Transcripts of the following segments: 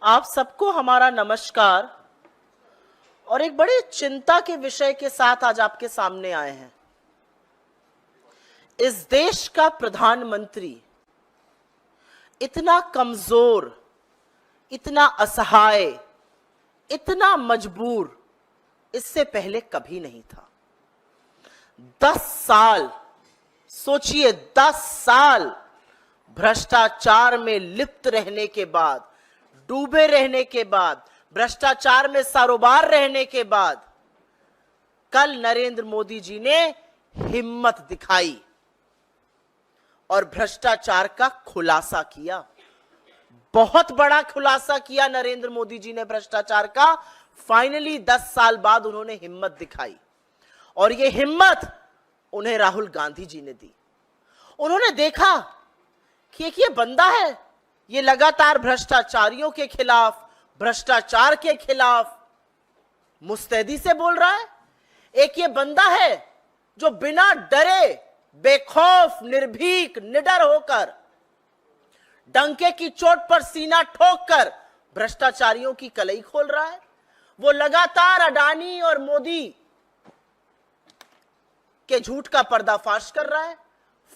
आप सबको हमारा नमस्कार और एक बड़ी चिंता के विषय के साथ आज आपके सामने आए हैं। इस देश का प्रधानमंत्री इतना कमजोर, इतना असहाय, इतना मजबूर इससे पहले कभी नहीं था। 10 साल सोचिए, 10 साल भ्रष्टाचार में लिप्त रहने के बाद, डूबे रहने के बाद, भ्रष्टाचार में सरोबार रहने के बाद कल नरेंद्र मोदी जी ने हिम्मत दिखाई और भ्रष्टाचार का खुलासा किया। बहुत बड़ा खुलासा किया नरेंद्र मोदी जी ने भ्रष्टाचार का। फाइनली 10 साल बाद उन्होंने हिम्मत दिखाई और ये हिम्मत उन्हें राहुल गांधी जी ने दी। उन्होंने देखा कि एक ये बंदा है, ये लगातार भ्रष्टाचारियों के खिलाफ, भ्रष्टाचार के खिलाफ मुस्तैदी से बोल रहा है। एक ये बंदा है जो बिना डरे, बेखौफ, निर्भीक, निडर होकर, डंके की चोट पर सीना ठोककर भ्रष्टाचारियों की कलई खोल रहा है। वो लगातार अडानी और मोदी के झूठ का पर्दाफाश कर रहा है।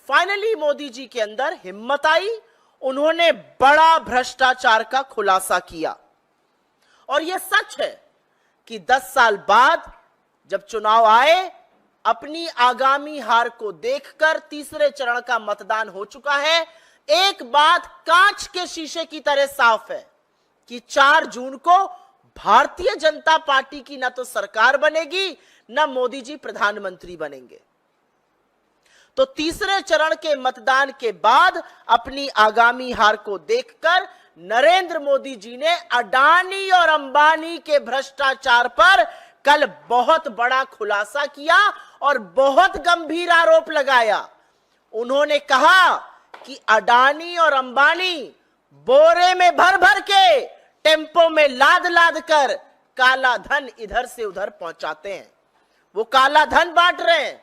फाइनली मोदी जी के अंदर हिम्मत आई, उन्होंने बड़ा भ्रष्टाचार का खुलासा किया। और यह सच है कि 10 साल बाद जब चुनाव आए, अपनी आगामी हार को देखकर तीसरे चरण का मतदान हो चुका है। एक बात कांच के शीशे की तरह साफ है कि 4 जून को भारतीय जनता पार्टी की न तो सरकार बनेगी, न मोदी जी प्रधानमंत्री बनेंगे। तो तीसरे चरण के मतदान के बाद अपनी आगामी हार को देखकर नरेंद्र मोदी जी ने अडानी और अंबानी के भ्रष्टाचार पर कल बहुत बड़ा खुलासा किया और बहुत गंभीर आरोप लगाया। उन्होंने कहा कि अडानी और अंबानी बोरे में भर भर के, टेम्पो में लाद लाद कर काला धन इधर से उधर पहुंचाते हैं। वो काला धन बांट रहे हैं।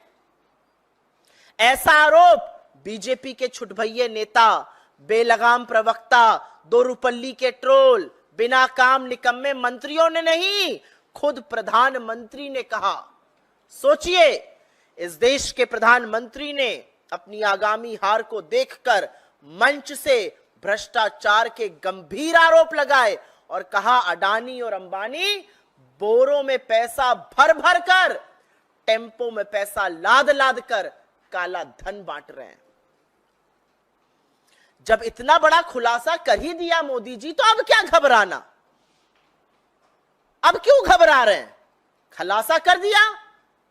ऐसा आरोप बीजेपी के छुटभैये नेता, बेलगाम प्रवक्ता, दोरुपल्ली के ट्रोल, बिना काम निकम्मे मंत्रियों ने नहीं, खुद प्रधानमंत्री ने कहा। सोचिए, इस देश के प्रधानमंत्री ने अपनी आगामी हार को देखकर मंच से भ्रष्टाचार के गंभीर आरोप लगाए और कहा अडानी और अंबानी बोरों में पैसा भर भर कर, टेम्पो में पैसा लाद लाद कर काला धन बांट रहे हैं। जब इतना बड़ा खुलासा कर ही दिया मोदी जी, तो अब क्या घबराना? अब क्यों घबरा रहे हैं? खुलासा कर दिया,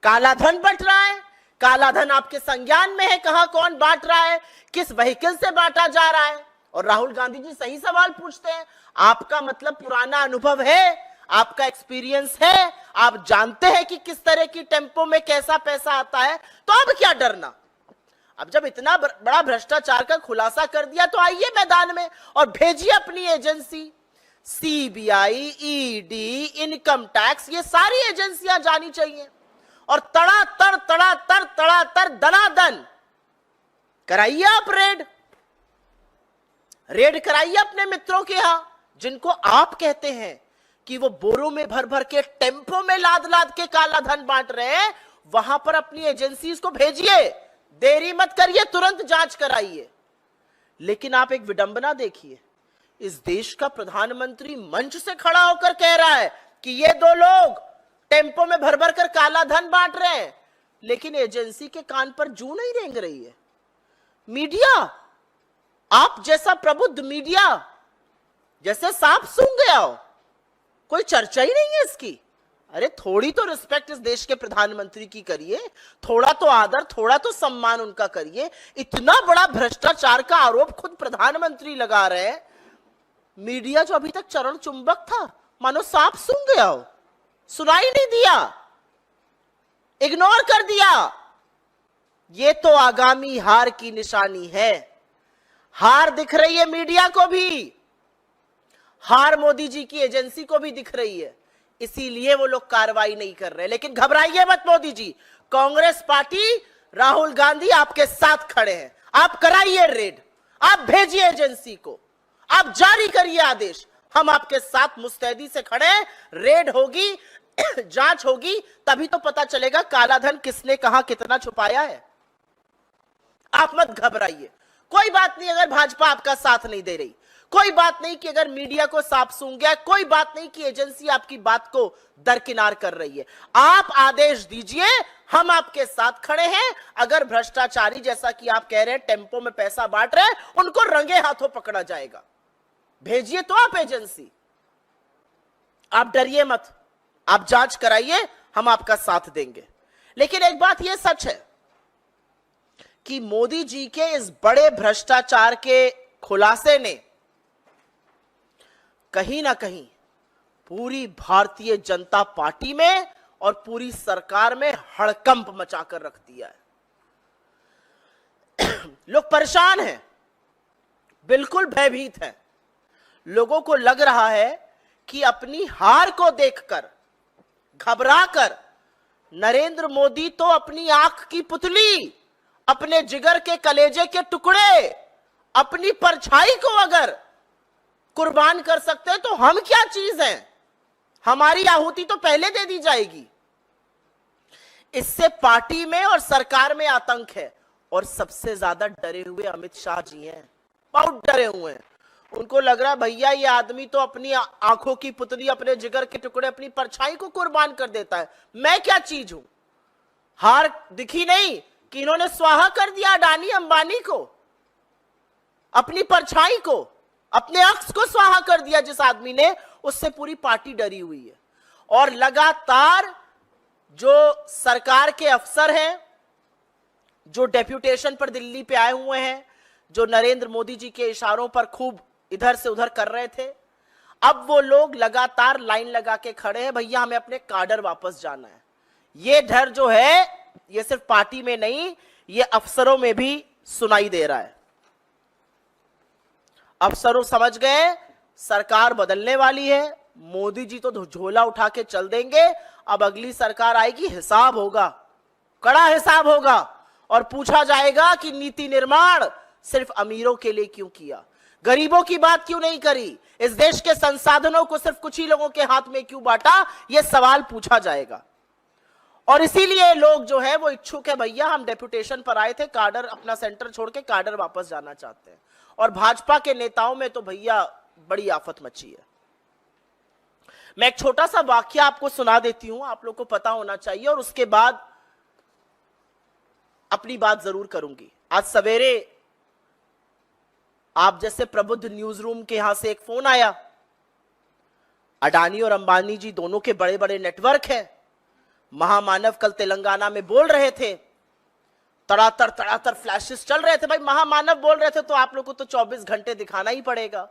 काला धन बंट रहा है। काला धन आपके संज्ञान में है, कहां कौन बांट रहा है, किस व्हीकल से बांटा जा रहा है। और राहुल गांधी जी सही सवाल पूछते हैं। आपका मतलब पुराना अनुभव है, आपका एक्सपीरियंस है, आप जानते हैं कि किस तरह की टेम्पो में कैसा पैसा आता है, तो अब क्या डरना? अब जब इतना बड़ा भ्रष्टाचार का खुलासा कर दिया, तो आइए मैदान में और भेजिए अपनी agency. CBI, ED, income tax, ये सारी एजेंसियां जानी चाहिए और तड़ातर दनादन कराइए आप रेड कराइए अपने मित्रों के यहां, जिनको आप कहते हैं कि वो बोरों में भर भर के, टेम्पो में लाद लाद के काला धन बांट रहे हैं। वहां पर अपनी एजेंसीज को भेजिए, देरी मत करिए, तुरंत जांच कराइए। लेकिन आप एक विडंबना देखिए, इस देश का प्रधानमंत्री मंच से खड़ा होकर कह रहा है कि ये 2 लोग टेम्पो में भर भर कर काला धन बांट रहे हैं, लेकिन एजेंसी के कान पर जू नहीं रेंग रही है। मीडिया, आप जैसा प्रबुद्ध मीडिया जैसे सांप सूंघ गया हो, कोई चर्चा ही नहीं है इसकी। अरे थोड़ी तो रिस्पेक्ट इस देश के प्रधानमंत्री की करिए, थोड़ा तो आदर, थोड़ा तो सम्मान उनका करिए। इतना बड़ा भ्रष्टाचार का आरोप खुद प्रधानमंत्री लगा रहे हैं। मीडिया जो अभी तक चरण चुंबक था, मानो सांप सूंघ गया हो, सुनाई नहीं दिया, इग्नोर कर दिया। ये तो आगामी हार की निशानी है। हार दिख रही है मीडिया को भी, हार मोदी जी की एजेंसी को भी दिख रही है, इसीलिए वो लोग कार्रवाई नहीं कर रहे। लेकिन घबराइए मत मोदी जी, कांग्रेस पार्टी, राहुल गांधी आपके साथ खड़े हैं। आप कराइए रेड, आप भेजिए एजेंसी को, आप जारी करिए आदेश, हम आपके साथ मुस्तैदी से खड़े हैं, रेड होगी, जांच होगी, तभी तो पता चलेगा काला धन किसने कहां कितना छुपाया है। आप मत घबराइए, कोई बात नहीं अगर भाजपा आपका साथ नहीं दे रही, कोई बात नहीं कि अगर मीडिया को साफ सूंघ गया, कोई बात नहीं कि एजेंसी आपकी बात को दरकिनार कर रही है। आप आदेश दीजिए, हम आपके साथ खड़े हैं। अगर भ्रष्टाचारी जैसा कि आप कह रहे हैं टेम्पो में पैसा बांट रहे हैं, उनको रंगे हाथों पकड़ा जाएगा। भेजिए तो आप एजेंसी, आप डरिए मत, आप जांच कराइए, हम आपका साथ देंगे। लेकिन एक बात यह सच है कि मोदी जी के इस बड़े भ्रष्टाचार के खुलासे ने कहीं ना कहीं पूरी भारतीय जनता पार्टी में और पूरी सरकार में हड़कंप मचाकर रख दिया है। लोग परेशान हैं, बिल्कुल भयभीत हैं। लोगों को लग रहा है कि अपनी हार को देखकर घबराकर नरेंद्र मोदी तो अपनी आंख की पुतली, अपने जिगर के कलेजे के टुकड़े, अपनी परछाई को अगर कुर्बान कर सकते हैं तो हम क्या चीज हैं, हमारी आहुति तो पहले दे दी जाएगी। इससे पार्टी में और सरकार में आतंक है। और सबसे ज्यादा डरे हुए अमित शाह जी हैं, बहुत डरे हुए हैं। उनको लग रहा है भैया ये आदमी तो अपनी आंखों की पुतली, अपने जिगर के टुकड़े, अपनी परछाई को कुर्बान कर देता है, मैं क्या चीज हूं। हार दिखी नहीं कि इन्होंने स्वाहा कर दिया अडानी अंबानी को, अपनी परछाई को, अपने अक्स को स्वाहा कर दिया जिस आदमी ने, उससे पूरी पार्टी डरी हुई है। और लगातार जो सरकार के अफसर हैं, जो डेप्यूटेशन पर दिल्ली पे आए हुए हैं, जो नरेंद्र मोदी जी के इशारों पर खूब इधर से उधर कर रहे थे, अब वो लोग लगातार लाइन लगा के खड़े हैं, भैया हमें अपने काडर वापस जाना है। ये डर जो है ये सिर्फ पार्टी में नहीं, ये अफसरों में भी सुनाई दे रहा है। अफसरों समझ गए सरकार बदलने वाली है, मोदी जी तो झोला उठा के चल देंगे, अब अगली सरकार आएगी, हिसाब होगा, कड़ा हिसाब होगा, और पूछा जाएगा कि नीति निर्माण सिर्फ अमीरों के लिए क्यों किया, गरीबों की बात क्यों नहीं करी, इस देश के संसाधनों को सिर्फ कुछ ही लोगों के हाथ में क्यों बांटा, यह सवाल पूछा जाएगा। और इसीलिए लोग जो है वो इच्छुक है, भैया हम डेप्यूटेशन पर आए थे, काडर अपना सेंटर छोड़ के काडर वापस जाना चाहते हैं। और भाजपा के नेताओं में तो भैया बड़ी आफत मची है। मैं एक छोटा सा वाक्य आपको सुना देती हूं, आप लोग को पता होना चाहिए, और उसके बाद अपनी बात जरूर करूंगी। आज सवेरे आप जैसे प्रबुद्ध न्यूज रूम के यहां से एक फोन आया, अडानी और अंबानी जी दोनों के बड़े बड़े नेटवर्क हैं, महामानव कल तेलंगाना में बोल रहे थे, तड़ातर फ्लैशेस चल रहे थे। भाई महामानव बोल रहे थे तो आप लोग को तो 24 घंटे दिखाना ही पड़ेगा।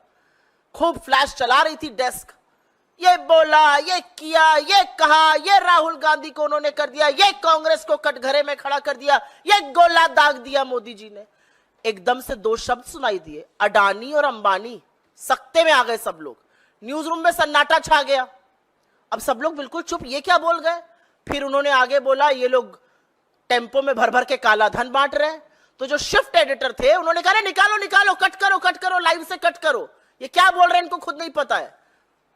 खूब फ्लैश चला रही थी डेस्क, ये बोला, ये किया, ये कहा, ये राहुल गांधी को उन्होंने कर दिया, ये कांग्रेस को कटघरे में खड़ा कर दिया, ये गोला दाग दिया मोदी जी ने। एकदम से दो शब्द सुनाई दिए, अडानी और अंबानी, सख्ते में आ गए सब लोग, न्यूज रूम में सन्नाटा छा गया। अब सब लोग बिल्कुल चुप, ये क्या बोल गए। फिर उन्होंने आगे बोला ये लोग टेम्पो में भर भर के काला धन बांट रहे हैं। तो जो शिफ्ट एडिटर थे उन्होंने कहा निकालो निकालो, कट करो, लाइव से कट करो, ये क्या बोल रहे हैं इनको खुद नहीं पता है।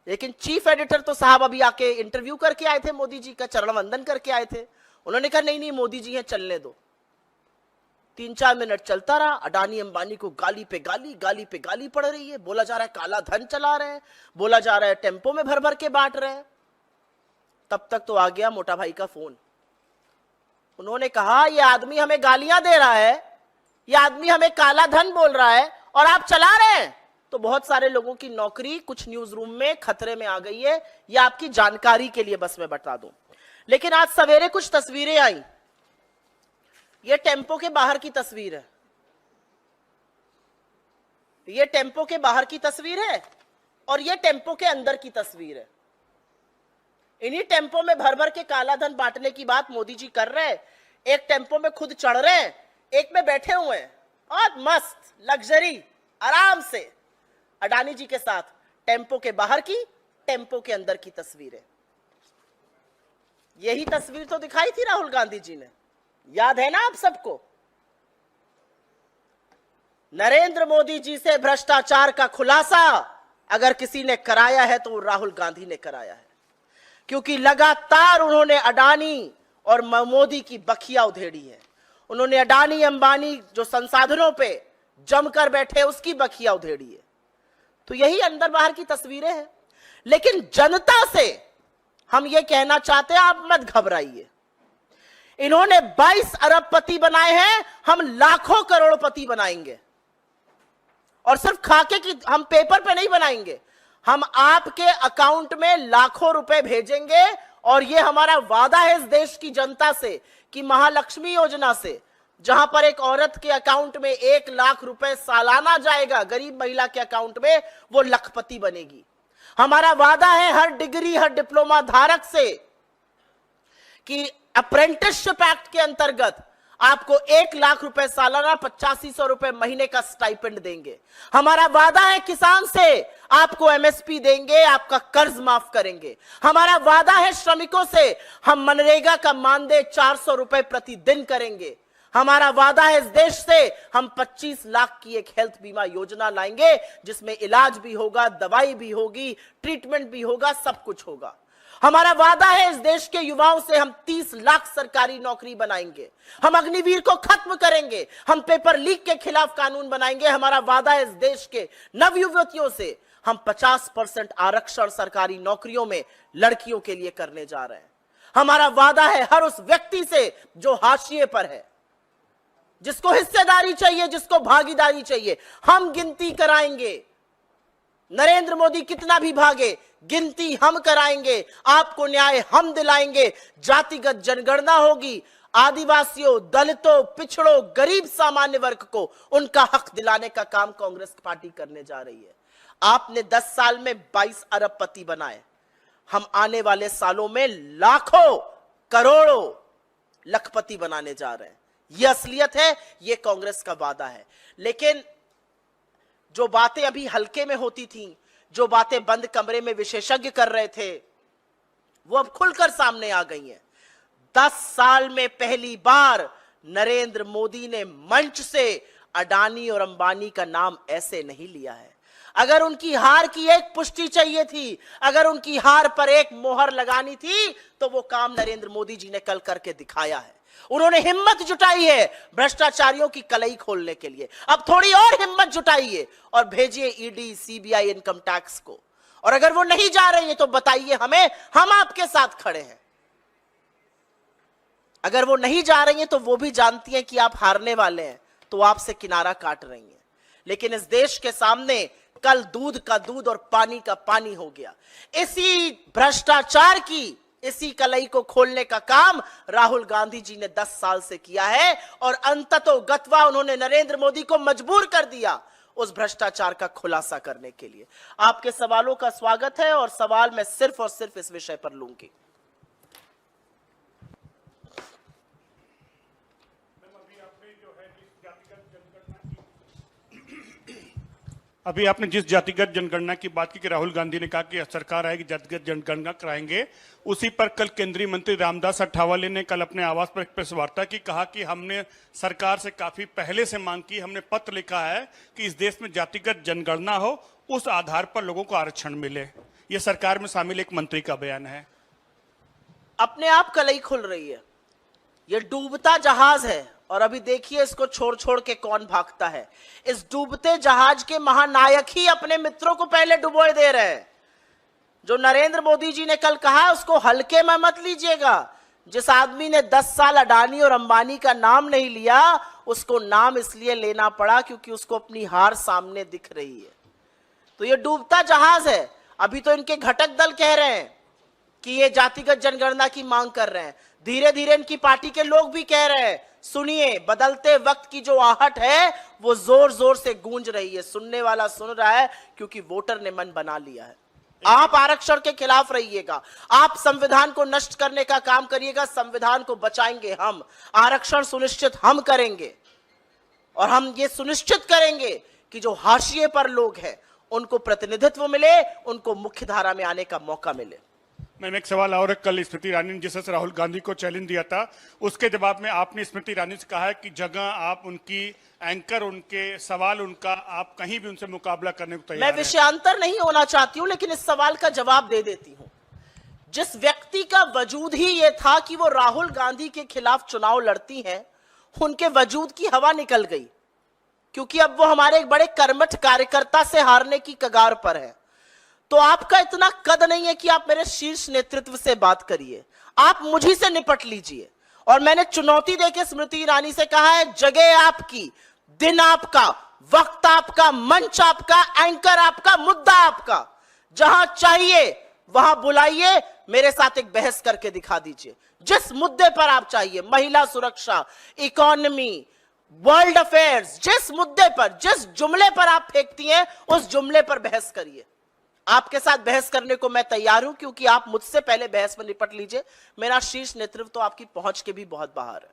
लेकिन चीफ एडिटर तो साहब अभी आके इंटरव्यू करके आए थे, मोदी जी का चरण वंदन करके आए थे, उन्होंने कहा नहीं मोदी जी हैं, चलने दो। 3-4 मिनट चलता रहा, अडानी अंबानी को गाली पे गाली पड़ रही है, बोला जा रहा है काला धन चला रहे हैं, बोला जा रहा है टेम्पो में भर भर के बांट रहे हैं। तब तक तो आ गया मोटा भाई का फोन। उन्होंने कहा ये आदमी हमें गालियां दे रहा है, ये आदमी हमें काला धन बोल रहा है और आप चला रहे हैं। तो बहुत सारे लोगों की नौकरी कुछ न्यूज रूम में खतरे में आ गई है, ये आपकी जानकारी के लिए बस मैं बता दूं। लेकिन आज सवेरे कुछ तस्वीरें आई, ये टेम्पो के बाहर की तस्वीर है, ये टेम्पो के बाहर की तस्वीर है और ये टेम्पो के अंदर की तस्वीर है। इन्हीं टेम्पो में भर भर के काला धन बांटने की बात मोदी जी कर रहे हैं। एक टेम्पो में खुद चढ़ रहे हैं, एक में बैठे हुए हैं, बहुत मस्त लग्जरी आराम से अडानी जी के साथ। टेम्पो के बाहर की, टेम्पो के अंदर की तस्वीरें। यही तस्वीर तो दिखाई थी राहुल गांधी जी ने, याद है ना आप सबको। नरेंद्र मोदी जी से भ्रष्टाचार का खुलासा अगर किसी ने कराया है तो वो राहुल गांधी ने कराया है, क्योंकि लगातार उन्होंने अडानी और मोदी की बखिया उधेड़ी है। उन्होंने अडानी अंबानी जो संसाधनों पे जमकर बैठे उसकी बखिया उधेड़ी है। तो यही अंदर बाहर की तस्वीरें हैं। लेकिन जनता से हम ये कहना चाहते हैं, आप मत घबराइए। इन्होंने 22 अरबपति बनाए हैं, हम लाखों करोड़पति बनाएंगे। और सिर्फ खाके की हम पेपर पे नहीं बनाएंगे, हम आपके अकाउंट में लाखों रुपए भेजेंगे। और ये हमारा वादा है इस देश की जनता से कि महालक्ष्मी योजना से, जहां पर एक औरत के अकाउंट में 1 लाख रुपए सालाना जाएगा, गरीब महिला के अकाउंट में वो लखपति बनेगी। हमारा वादा है हर डिग्री हर डिप्लोमा धारक से कि अप्रेंटिसशिप एक्ट के अंतर्गत आपको 1 लाख रुपए सालाना 8500 रुपए महीने का स्टाइपेंड देंगे। हमारा वादा है किसान से आपको एमएसपी देंगे, आपका कर्ज माफ करेंगे। हमारा वादा है श्रमिकों से हम मनरेगा का मानदेय 400 रुपए प्रतिदिन करेंगे। हमारा वादा है इस देश से हम 25 लाख की एक हेल्थ बीमा योजना लाएंगे, जिसमें इलाज भी होगा, दवाई भी होगी, ट्रीटमेंट भी होगा, सब कुछ होगा। हमारा वादा है इस देश के युवाओं से हम 30 लाख सरकारी नौकरी बनाएंगे। हम अग्निवीर को खत्म करेंगे, हम पेपर लीक के खिलाफ कानून बनाएंगे। हमारा वादा है इस देश के नवयुवतियों से हम 50% आरक्षण सरकारी नौकरियों में लड़कियों के लिए करने जा रहे हैं। हमारा वादा है हर उस व्यक्ति से जो हाशिए पर है, जिसको हिस्सेदारी चाहिए, जिसको भागीदारी चाहिए, हम गिनती कराएंगे। नरेंद्र मोदी कितना भी भागे, गिनती हम कराएंगे, आपको न्याय हम दिलाएंगे। जातिगत जनगणना होगी, आदिवासियों, दलितों, पिछड़ों, गरीब सामान्य वर्ग को उनका हक दिलाने का काम कांग्रेस पार्टी करने जा रही है। आपने 10 साल में 22 अरबपति बनाए, हम आने वाले सालों में लाखों करोड़ों लखपति बनाने जा रहे हैं। यह असलियत है, यह कांग्रेस का वादा है। लेकिन जो बातें अभी हल्के में होती थीं, जो बातें बंद कमरे में विशेषज्ञ कर रहे थे, वो अब खुलकर सामने आ गई हैं। 10 साल में पहली बार नरेंद्र मोदी ने मंच से अडानी और अंबानी का नाम ऐसे नहीं लिया है। अगर उनकी हार की एक पुष्टि चाहिए थी, अगर उनकी हार पर एक मोहर लगानी थी, तो वो काम नरेंद्र मोदी जी ने कल करके दिखाया है। उन्होंने हिम्मत जुटाई है भ्रष्टाचारियों की कलई खोलने के लिए। अब थोड़ी और हिम्मत जुटाइए और भेजिए ईडी, सीबीआई, इनकम टैक्स को। और अगर वो नहीं जा रही है तो बताइए हमें, हम आपके साथ खड़े हैं। अगर वो नहीं जा रही है तो वो भी जानती हैं कि आप हारने वाले हैं, तो आपसे किनारा काट रही हैं। लेकिन इस देश के सामने कल दूध का दूध और पानी का पानी हो गया। इसी भ्रष्टाचार की, इसी कलई को खोलने का काम राहुल गांधी जी ने 10 साल से किया है। और अंततोगत्वा उन्होंने नरेंद्र मोदी को मजबूर कर दिया उस भ्रष्टाचार का खुलासा करने के लिए। आपके सवालों का स्वागत है और सवाल मैं सिर्फ और सिर्फ इस विषय पर लूंगी। अभी आपने जिस जातिगत जनगणना की बात की कि राहुल गांधी ने कहा कि सरकार आएगी जातिगत जनगणना कराएंगे, उसी पर कल केंद्रीय मंत्री रामदास अठावले ने कल अपने आवास पर एक प्रेस वार्ता की, कहा कि हमने सरकार से काफी पहले से मांग की, हमने पत्र लिखा है कि इस देश में जातिगत जनगणना हो, उस आधार पर लोगों को आरक्षण मिले। यह सरकार में शामिल एक मंत्री का बयान है। अपने आप कलई खुल रही है, यह डूबता जहाज है और अभी देखिए इसको छोड़ छोड़ के कौन भागता है। इस डूबते जहाज के महानायक ही अपने मित्रों को पहले डुबोए दे रहे हैं। जो नरेंद्र मोदी जी ने कल कहा उसको हल्के में मत लीजिएगा। जिस आदमी ने 10 साल अडानी और अंबानी का नाम नहीं लिया, उसको नाम इसलिए लेना पड़ा क्योंकि उसको अपनी हार सामने दिख रही है। तो ये डूबता जहाज है। अभी तो इनके घटक दल कह रहे हैं कि ये जातिगत जनगणना की मांग कर रहे हैं, धीरे धीरे इनकी पार्टी के लोग भी कह रहे हैं। सुनिए, बदलते वक्त की जो आहट है वो जोर जोर से गूंज रही है। सुनने वाला सुन रहा है क्योंकि वोटर ने मन बना लिया है। आप आरक्षण के खिलाफ रहिएगा, आप संविधान को नष्ट करने का काम करिएगा, संविधान को बचाएंगे हम। आरक्षण सुनिश्चित हम करेंगे और हम ये सुनिश्चित करेंगे कि जो हाशिए पर लोग हैं उनको प्रतिनिधित्व मिले, उनको मुख्य धारा में आने का मौका मिले। मैम एक सवाल और है, कल स्मृति ईरानी ने जिस तरह से राहुल गांधी को चैलेंज दिया था, उसके जवाब में आपने स्मृति ईरानी से कहा है कि जगह आप उनकी एंकर, उनके सवाल उनका, आप कहीं भी उनसे मुकाबला करने को तैयार मैं हैं। विषयांतर नहीं होना चाहती हूं, लेकिन इस सवाल का जवाब दे देती हूं। जिस व्यक्ति का वजूद ही यह था कि वो राहुल गांधी के खिलाफ चुनाव लड़ती हैं, उनके वजूद की हवा निकल गई, क्योंकि अब वो हमारे एक बड़े कर्मठ कार्यकर्ता से हारने की कगार पर है। तो आपका इतना कद नहीं है कि आप मेरे शीर्ष नेतृत्व से बात करिए, आप मुझी से निपट लीजिए। और मैंने चुनौती देके स्मृति ईरानी से कहा है, जगह आपकी, दिन आपका, वक्त आपका, मंच आपका, एंकर आपका, मुद्दा आपका, जहां चाहिए वहां बुलाइए, मेरे साथ एक बहस करके दिखा दीजिए। जिस मुद्दे पर आप चाहिए, महिला सुरक्षा, इकोनॉमी, वर्ल्ड अफेयर्स, जिस मुद्दे पर, जिस जुमले पर आप फेंकती हैं, उस जुमले पर बहस करिए। आपके साथ बहस करने को मैं तैयार हूं, क्योंकि आप मुझसे पहले बहस में निपट लीजिए। मेरा शीर्ष नेतृत्व तो आपकी पहुंच के भी बहुत बाहर है।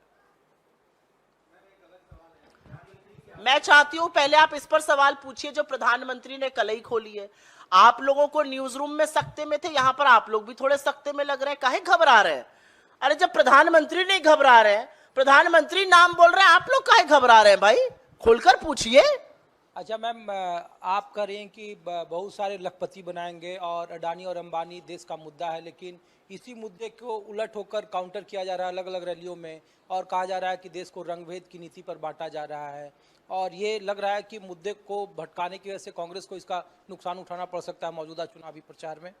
मैं चाहती हूं पहले आप इस पर सवाल पूछिए जो प्रधानमंत्री ने कलई खोली है। आप लोगों को न्यूज रूम में सकते में थे, यहां पर आप लोग भी थोड़े सकते में लग रहे हैं। काहे घबरा रहे हैं? अरे जब प्रधानमंत्री नहीं घबरा रहे हैं, प्रधानमंत्री नाम बोल रहे हैं, आप लोग काहे घबरा रहे हैं? भाई खुलकर पूछिए। अच्छा मैम, आप कह रहे हैं कि बहुत सारे लखपति बनाएंगे और अडानी और अंबानी देश का मुद्दा है, लेकिन इसी मुद्दे को उलट होकर काउंटर किया जा रहा है अलग अलग रैलियों में, और कहा जा रहा है कि देश को रंगभेद की नीति पर बांटा जा रहा है, और ये लग रहा है कि मुद्दे को भटकाने की वजह से कांग्रेस को इसका नुकसान उठाना पड़ सकता है मौजूदा चुनावी प्रचार में।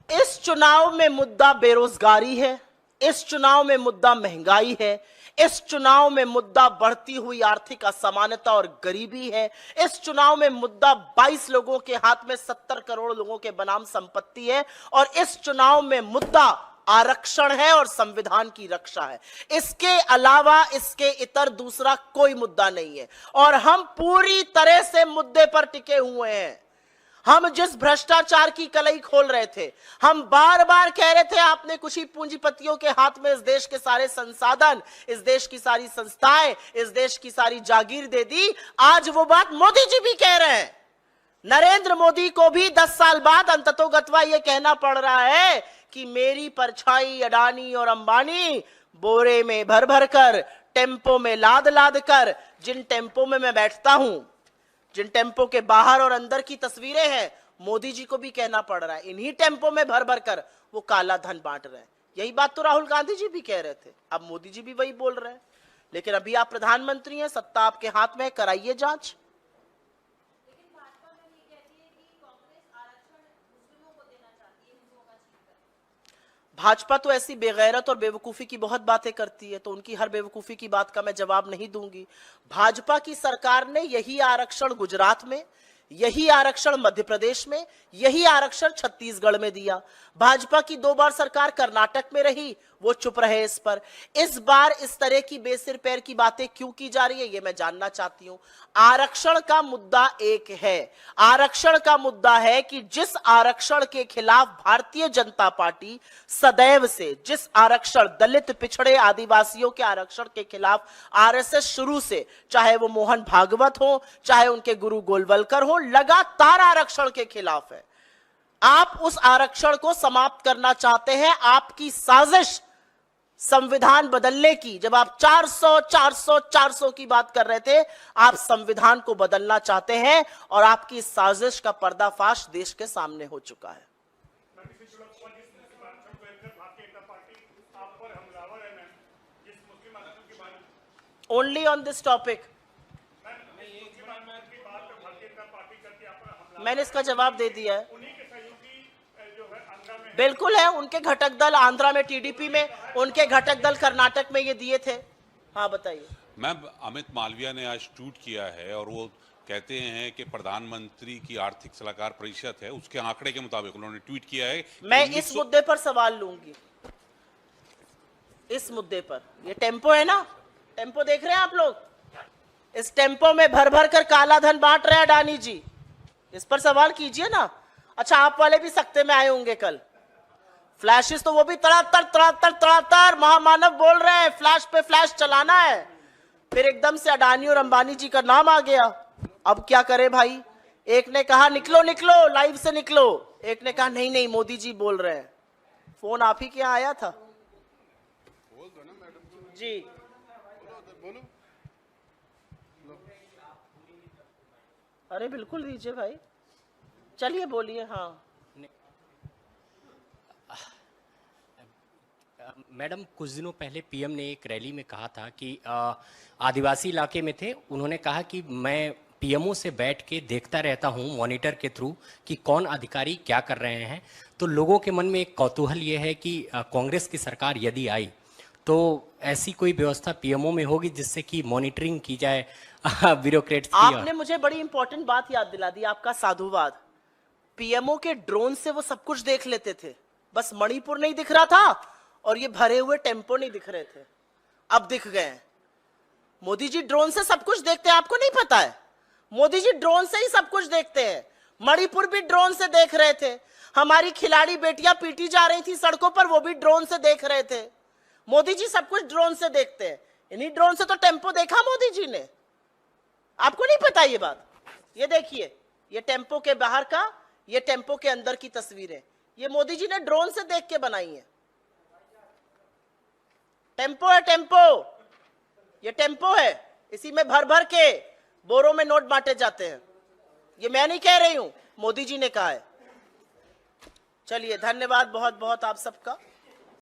इस चुनाव में मुद्दा बेरोजगारी है, इस चुनाव में मुद्दा महंगाई है, इस चुनाव में मुद्दा बढ़ती हुई आर्थिक असमानता और गरीबी है, इस चुनाव में मुद्दा 22 लोगों के हाथ में 70 करोड़ लोगों के बनाम संपत्ति है, और इस चुनाव में मुद्दा आरक्षण है और संविधान की रक्षा है। इसके अलावा, इसके इतर दूसरा कोई मुद्दा नहीं है, और हम पूरी तरह से मुद्दे पर टिके हुए हैं। हम जिस भ्रष्टाचार की कलई खोल रहे थे, हम बार बार कह रहे थे आपने कुछ ही पूंजीपतियों के हाथ में इस देश के सारे संसाधन, इस देश की सारी संस्थाएं, इस देश की सारी जागीर दे दी। आज वो बात मोदी जी भी कह रहे हैं। नरेंद्र मोदी को भी 10 साल बाद अंततोगत्वा ये कहना पड़ रहा है कि मेरी परछाई अडानी और अंबानी बोरे में भर भर कर, टेम्पो में लाद लाद कर, जिन टेम्पो में मैं बैठता हूं, जिन टेम्पो के बाहर और अंदर की तस्वीरें हैं, मोदी जी को भी कहना पड़ रहा है, इन्हीं टेम्पो में भर भर कर वो काला धन बांट रहे हैं। यही बात तो राहुल गांधी जी भी कह रहे थे, अब मोदी जी भी वही बोल रहे हैं। लेकिन अभी आप प्रधानमंत्री हैं, सत्ता आपके हाथ में है, कराइए जांच। भाजपा तो ऐसी बेगैरत और बेवकूफी की बहुत बातें करती है, तो उनकी हर बेवकूफी की बात का मैं जवाब नहीं दूंगी। भाजपा की सरकार ने यही आरक्षण गुजरात में, यही आरक्षण मध्य प्रदेश में, यही आरक्षण छत्तीसगढ़ में दिया। भाजपा की 2 बार सरकार कर्नाटक में रही, वो चुप रहे इस पर। इस बार इस तरह की बेसिर पैर की बातें क्यों की जा रही है, ये मैं जानना चाहती हूं। आरक्षण का मुद्दा एक है, आरक्षण का मुद्दा है कि जिस आरक्षण के खिलाफ भारतीय जनता पार्टी सदैव से, जिस आरक्षण दलित, पिछड़े, आदिवासियों के आरक्षण के खिलाफ आरएसएस शुरू से, चाहे वो मोहन भागवत हो, चाहे उनके गुरु गोलवलकर हो, लगातार आरक्षण के खिलाफ है। आप उस आरक्षण को समाप्त करना चाहते हैं। आपकी साजिश संविधान बदलने की, जब आप 400 की बात कर रहे थे, आप संविधान को बदलना चाहते हैं, और आपकी साजिश का पर्दाफाश देश के सामने हो चुका है। ओनली ऑन दिस टॉपिक मैंने इसका जवाब दे दिया है। बिल्कुल है, उनके घटक दल आंध्रा में टीडीपी में, उनके घटक दल कर्नाटक में ये दिए थे। हाँ बताइए। मैम, अमित मालविया ने आज ट्वीट किया है और वो कहते हैं कि प्रधानमंत्री की आर्थिक सलाहकार परिषद है, उसके आंकड़े के मुताबिक उन्होंने ट्वीट किया है। मैं इस मुद्दे पर सवाल लूंगी, इस मुद्दे पर। ये टेम्पो है ना, टेम्पो देख रहे हैं आप लोग, इस टेम्पो में भर भर कर काला धन बांट रहे हैं अडानी जी, इस पर सवाल कीजिए ना। अच्छा, आप वाले भी सख्ते में आए होंगे कल, फ्लैशेस तो वो भी तड़ातर महामानव बोल रहे हैं, फ्लैश पे फ्लैश चलाना है, फिर एकदम से अडानी और अंबानी जी का नाम आ गया। अब क्या करे भाई, एक ने कहा निकलो निकलो लाइव से निकलो, एक ने कहा नहीं नहीं मोदी जी बोल रहे हैं। फोन आप ही के यहाँ आया था? बोल दो ना मैडम जी। बोलो। अरे बिल्कुल दीजिए भाई, चलिए बोलिए। हाँ मैडम, कुछ दिनों पहले पीएम ने एक रैली में कहा था कि आदिवासी इलाके में थे, उन्होंने कहा कि मैं पीएमओ से बैठ के देखता रहता हूं मॉनिटर के थ्रू कि कौन अधिकारी क्या कर रहे हैं। तो लोगों के मन में एक कौतूहल ये है कि कांग्रेस की सरकार यदि आई तो ऐसी कोई व्यवस्था पीएमओ में होगी जिससे कि मॉनिटरिंग की जाए ब्यूरोक्रेट्स की। आपने मुझे बड़ी इंपॉर्टेंट बात याद दिला दी, आपका साधुवाद। पीएमओ के ड्रोन से वो सब कुछ देख लेते थे, बस मणिपुर नहीं दिख रहा था और ये भरे हुए टेम्पो नहीं दिख रहे थे, अब दिख गए हैं। मोदी जी ड्रोन से सब कुछ देखते हैं, आपको नहीं पता है? मोदी जी ड्रोन से ही सब कुछ देखते हैं। मणिपुर भी ड्रोन से देख रहे थे, हमारी खिलाड़ी बेटियां पीटी जा रही थी सड़कों पर, वो भी ड्रोन से देख रहे थे। मोदी जी सब कुछ ड्रोन से देखते हैं। इन्हीं ड्रोन से तो टेम्पो देखा मोदी जी ने, आपको नहीं पता ये बात? ये देखिए, ये टेम्पो के बाहर का, ये टेम्पो के अंदर की तस्वीरें, ये मोदी जी ने ड्रोन से देख के बनाई है। टेम्पो है, टेम्पो, ये टेम्पो है, इसी में भर भर के बोरों में नोट बांटे जाते हैं। ये मैं नहीं कह रही हूं, मोदी जी ने कहा है। चलिए, धन्यवाद बहुत बहुत आप सबका।